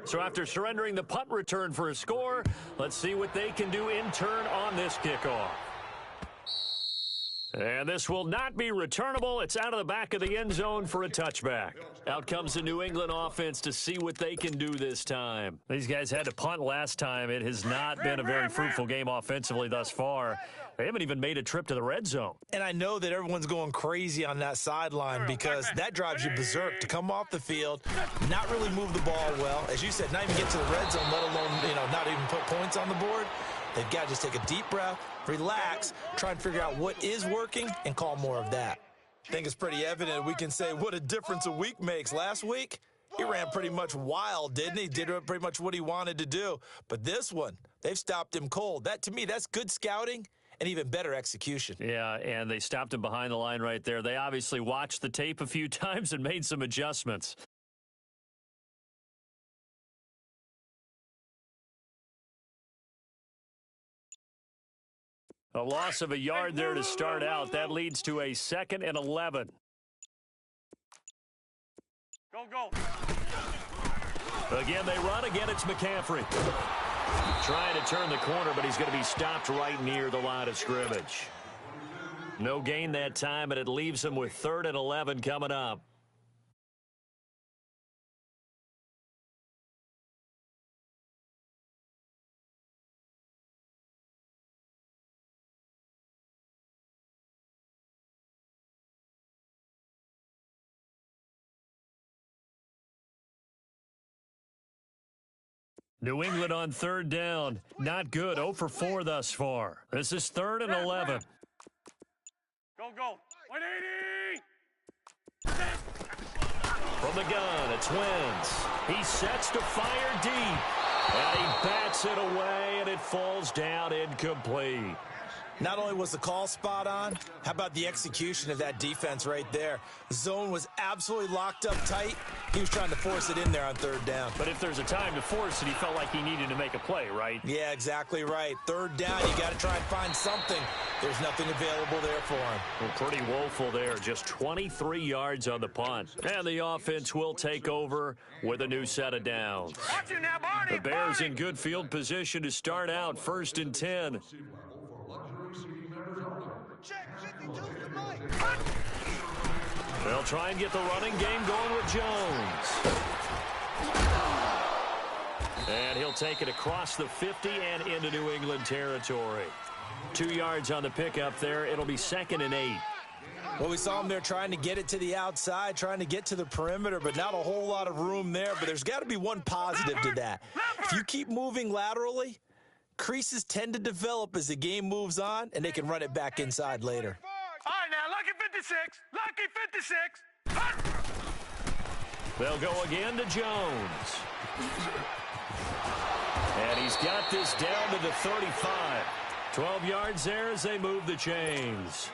So after surrendering the punt return for a score, let's see what they can do in turn on this kickoff. And this will not be returnable. It's out of the back of the end zone for a touchback. Out comes the New England offense to see what they can do this time. These guys had to punt last time. It has not been a very fruitful game offensively thus far. They haven't even made a trip to the red zone. And I know that everyone's going crazy on that sideline because that drives you berserk to come off the field, not really move the ball well. As you said, not even get to the red zone, let alone, not even put points on the board. They've got to just take a deep breath, relax, try and figure out what is working, and call more of that. I think it's pretty evident we can say what a difference a week makes. Last week, he ran pretty much wild, didn't he? Did pretty much what he wanted to do. But this one, they've stopped him cold. That, to me, that's good scouting and even better execution. Yeah, and they stopped him behind the line right there. They obviously watched the tape a few times and made some adjustments. A loss of a yard there to start out. That leads to a 2nd and 11. Go. Again, they run. Again, it's McCaffrey. Trying to turn the corner, but he's going to be stopped right near the line of scrimmage. No gain that time, and it leaves him with 3rd and 11 coming up. New England on 3rd down. Not good. 0 for 4 thus far. This is 3rd and 11. Go. 180! From the gun, it's Wentz. He sets to fire deep. And he bats it away, and it falls down incomplete. Not only was the call spot on, how about the execution of that defense right there? The zone was absolutely locked up tight. He was trying to force it in there on 3rd down. But if there's a time to force it, he felt like he needed to make a play, right? Yeah, exactly right. 3rd down, you got to try and find something. There's nothing available there for him. Well, pretty woeful there. Just 23 yards on the punt. And the offense will take over with a new set of downs. The Bears in good field position to start out 1st and 10. They'll try and get the running game going with Jones. And he'll take it across the 50 and into New England territory. 2 yards on the pickup there. It'll be 2nd and 8. Well, we saw him there trying to get it to the outside, trying to get to the perimeter, but not a whole lot of room there. But there's got to be one positive to that. If you keep moving laterally, creases tend to develop as the game moves on, and they can run it back inside later. All right, now, lucky 56. They'll go again to Jones. And he's got this down to the 35. 12 yards there as they move the chains.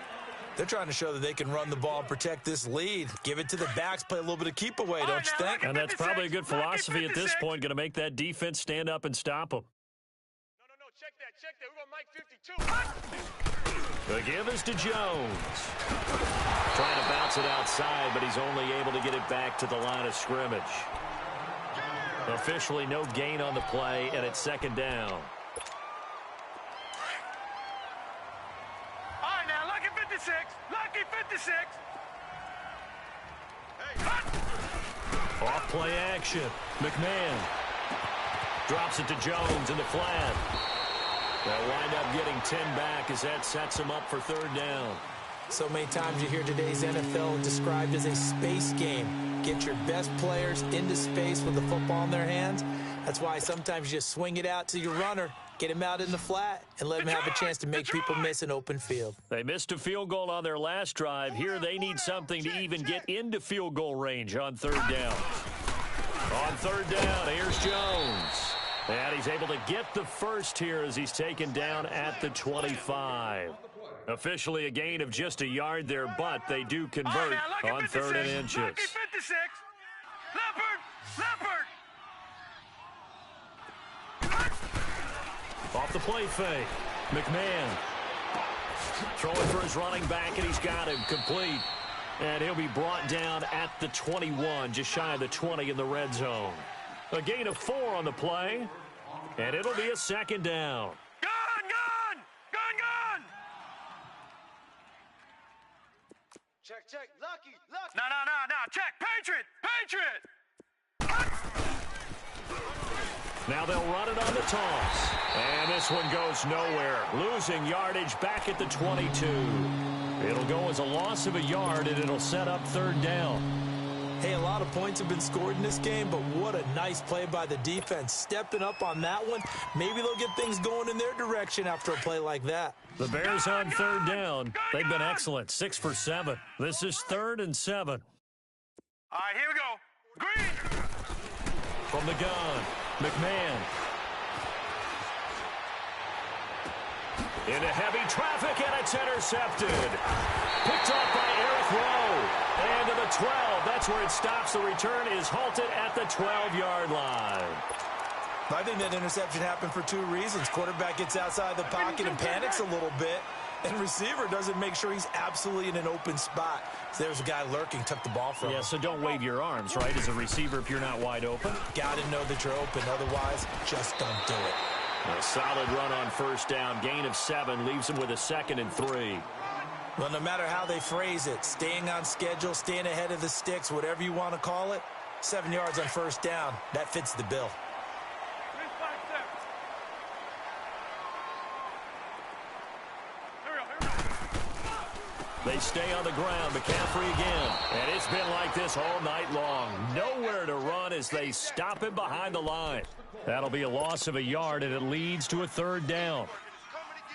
They're trying to show that they can run the ball and protect this lead. Give it to the backs, play a little bit of keep away, don't you think? And that's probably a good philosophy at this point, going to make that defense stand up and stop them. No, check that. We're going to Mike 52. The give is to Jones. Trying to bounce it outside, but he's only able to get it back to the line of scrimmage. Officially no gain on the play, and it's 2nd down. All right, now, lucky 56. Off play action. McMahon drops it to Jones in the flat. They'll wind up getting 10 back as that sets him up for 3rd down. So many times you hear today's NFL described as a space game. Get your best players into space with the football in their hands. That's why sometimes you just swing it out to your runner, get him out in the flat, and let him have a chance to make people miss an open field. They missed a field goal on their last drive. Here they need something to even get into field goal range on 3rd down. On 3rd down, here's Jones. And he's able to get the first here as he's taken down at the 25. Officially a gain of just a yard there, but they do convert on 3rd and inches. Lucky 56. Leopard. Off the play fake. McMahon throwing for his running back, and he's got him complete. And he'll be brought down at the 21, just shy of the 20 in the red zone. A gain of 4 on the play, and it'll be a second down. Gun! Check. Lucky. No. Check. Patriot. Now they'll run it on the toss. And this one goes nowhere. Losing yardage back at the 22. It'll go as a loss of a yard, and it'll set up third down. Hey, a lot of points have been scored in this game, but what a nice play by the defense. Stepping up on that one. Maybe they'll get things going in their direction after a play like that. The Bears on third down. They've been excellent. 6 for 7. This is 3rd and 7. All right, here we go. Green. From the gun, McMahon. Into heavy traffic, and it's intercepted. Picked off by Eric Rowe. And to the 12. That's where it stops. The return is halted at the 12-yard line. I think that interception happened for 2 reasons. Quarterback gets outside the pocket and panics a little bit, and receiver doesn't make sure he's absolutely in an open spot. So there's a guy lurking, took the ball from him. Yeah, so don't wave your arms, right, as a receiver if you're not wide open. Got to know that you're open. Otherwise, just don't do it. A solid run on first down. Gain of 7 leaves him with a 2nd and 3. Well, no matter how they phrase it, staying on schedule, staying ahead of the sticks, whatever you want to call it, 7 yards on first down, that fits the bill. They stay on the ground. McCaffrey again. And it's been like this all night long. Nowhere to run as they stop him behind the line. That'll be a loss of a yard, and it leads to a third down.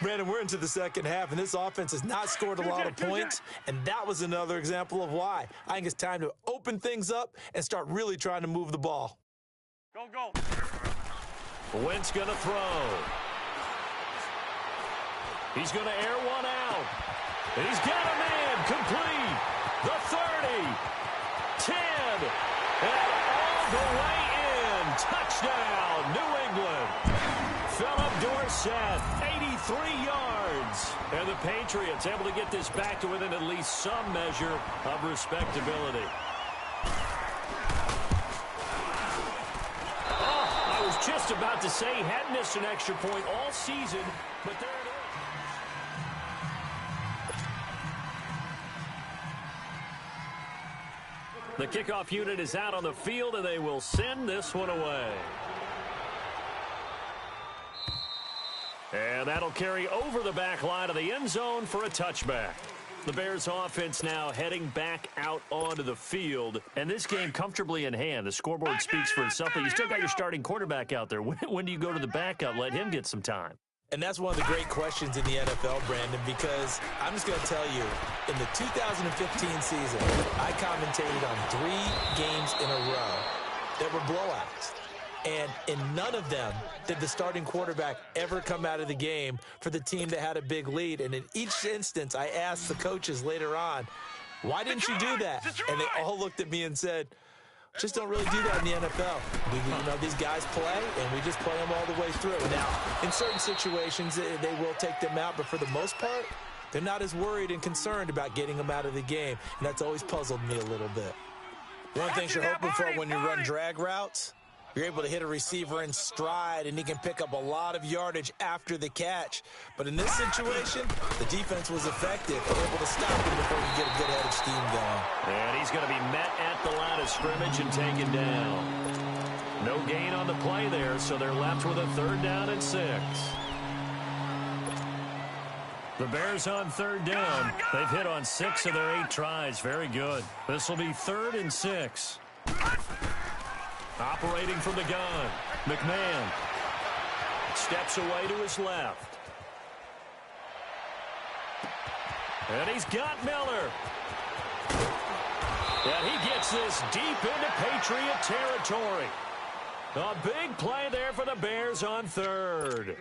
Brandon, we're into the second half, and this offense has not scored a lot of points, and that was another example of why. I think it's time to open things up and start really trying to move the ball. Go. Wentz going to throw. He's going to air one out. And he's got a man complete. The 30, 10, and all the way in. Touchdown, New England. Philip Dorsett, 83 yards. And the Patriots able to get this back to within at least some measure of respectability. Oh, I was just about to say he hadn't missed an extra point all season, but there it is. The kickoff unit is out on the field, and they will send this one away. And that'll carry over the back line of the end zone for a touchback. The Bears offense now heading back out onto the field. And this game comfortably in hand. The scoreboard speaks for itself, but you still got your starting quarterback out there. When do you go to the backup? Let him get some time. And that's one of the great questions in the NFL, Brandon, because I'm just going to tell you, in the 2015 season, I commentated on 3 games in a row that were blowouts. And in none of them did the starting quarterback ever come out of the game for the team that had a big lead. And in each instance, I asked the coaches later on, why didn't you do that? And they all looked at me and said, just don't really do that in the NFL. These guys play, and we just play them all the way through. Now, in certain situations, they will take them out, but for the most part, they're not as worried and concerned about getting them out of the game, and that's always puzzled me a little bit. One thing you're hoping for when you run drag routes, you're able to hit a receiver in stride, and he can pick up a lot of yardage after the catch. But in this situation, the defense was effective, able to stop him before he get a good head of steam going. And he's going to be met at the line of scrimmage and taken down. No gain on the play there, so they're left with a 3rd down and 6. The Bears on 3rd down. They've hit on 6 of their 8 tries. Very good. This will be 3rd and 6. Operating from the gun, McMahon steps away to his left. And he's got Miller. And he gets this deep into Patriot territory. A big play there for the Bears on 3rd.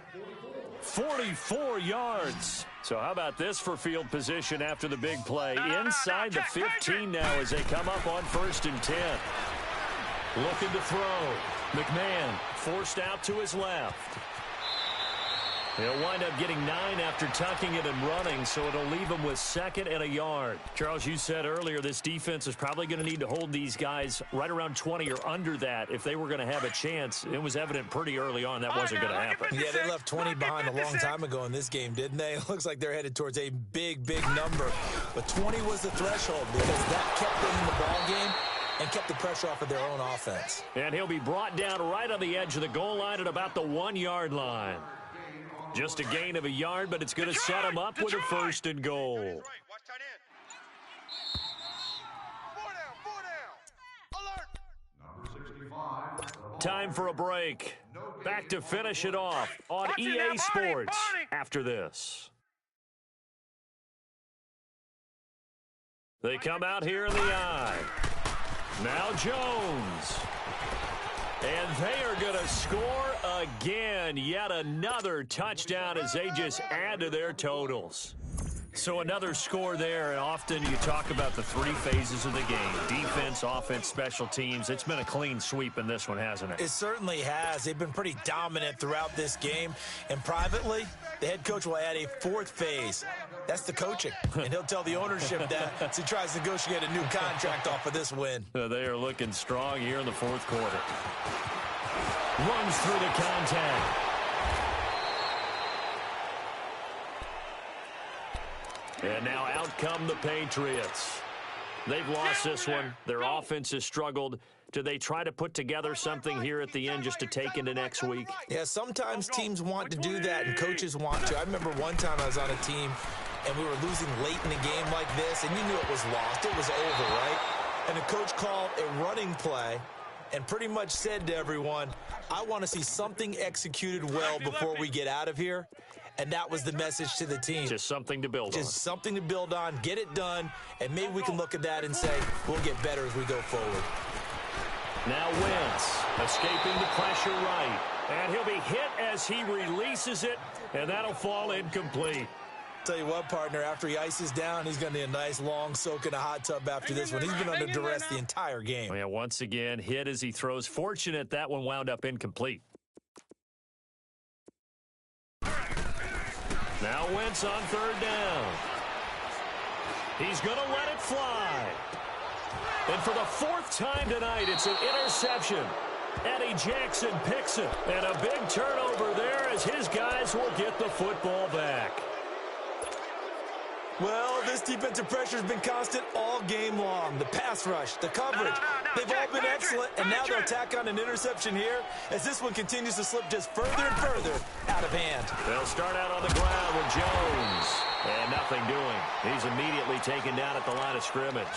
44 yards. So how about this for field position after the big play? Inside the 15 now as they come up on 1st and 10. Looking to throw. McMahon forced out to his left. He'll wind up getting 9 after tucking it and running, so it'll leave him with 2nd and a yard. Charles, you said earlier this defense is probably going to need to hold these guys right around 20 or under that if they were going to have a chance. It was evident pretty early on that wasn't going to happen. Yeah, they left 20 behind a long time ago in this game, didn't they? It looks like they're headed towards a big number. But 20 was the threshold because that kept them in the ball game and kept the pressure off of their own offense. And he'll be brought down right on the edge of the goal line at about the 1-yard line. Just a gain of a yard, but it's going to set him up with a 1st and goal. Time for a break. Back to finish it off on EA Sports after this. They come out here in the eye. Now Jones. And they are going to score again. Yet another touchdown as they just add to their totals. So another score there, and often you talk about the 3 phases of the game. Defense, offense, special teams. It's been a clean sweep in this one, hasn't it? It certainly has. They've been pretty dominant throughout this game. And privately, the head coach will add a 4th phase. That's the coaching. And he'll tell the ownership that as he tries to negotiate a new contract off of this win. They are looking strong here in the 4th quarter. Runs through the contact. And now out come the Patriots. They've lost this one. Their offense has struggled. Do they try to put together something here at the end just to take into next week? Yeah, sometimes teams want to do that and coaches want to. I remember one time I was on a team and we were losing late in the game like this, and you knew it was lost. It was over, right? And the coach called a running play and pretty much said to everyone, I want to see something executed well before we get out of here. And that was the message to the team. Just something to build on. Just something to build on, get it done, and maybe we can look at that and say, we'll get better as we go forward. Now Wentz escaping the pressure right. And he'll be hit as he releases it, and that'll fall incomplete. Tell you what, partner, after he ices down, he's going to need a nice long soak in a hot tub after this one. He's been under duress the entire game. Oh, yeah, once again, hit as he throws. Fortunate that one wound up incomplete. Now Wentz on 3rd down. He's going to let it fly. And for the 4th time tonight, it's an interception. Eddie Jackson picks it. And a big turnover there as his guys will get the football back. Well, this defensive pressure has been constant all game long. The pass rush, the coverage, they've all been excellent, and now they'll tack on an interception here as this one continues to slip just further and further out of hand. They'll start out on the ground with Jones, and nothing doing. He's immediately taken down at the line of scrimmage.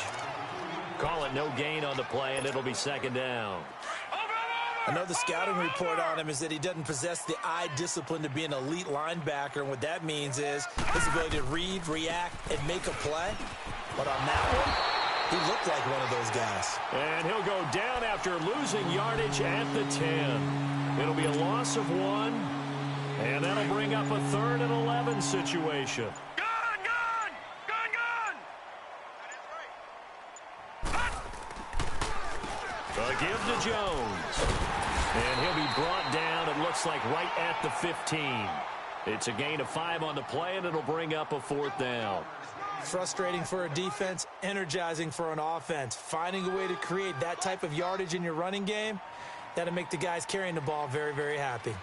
Call it no gain on the play, and it'll be 2nd down. I know the scouting report on him is that he doesn't possess the eye discipline to be an elite linebacker, and what that means is his ability to read, react, and make a play. But on that one, he looked like one of those guys. And he'll go down after losing yardage at the 10. It'll be a loss of 1, and that'll bring up a 3rd and 11 situation. A give to Jones. And he'll be brought down, it looks like, right at the 15. It's a gain of 5 on the play, and it'll bring up a 4th down. Frustrating for a defense, energizing for an offense. Finding a way to create that type of yardage in your running game, that'll make the guys carrying the ball very, very happy.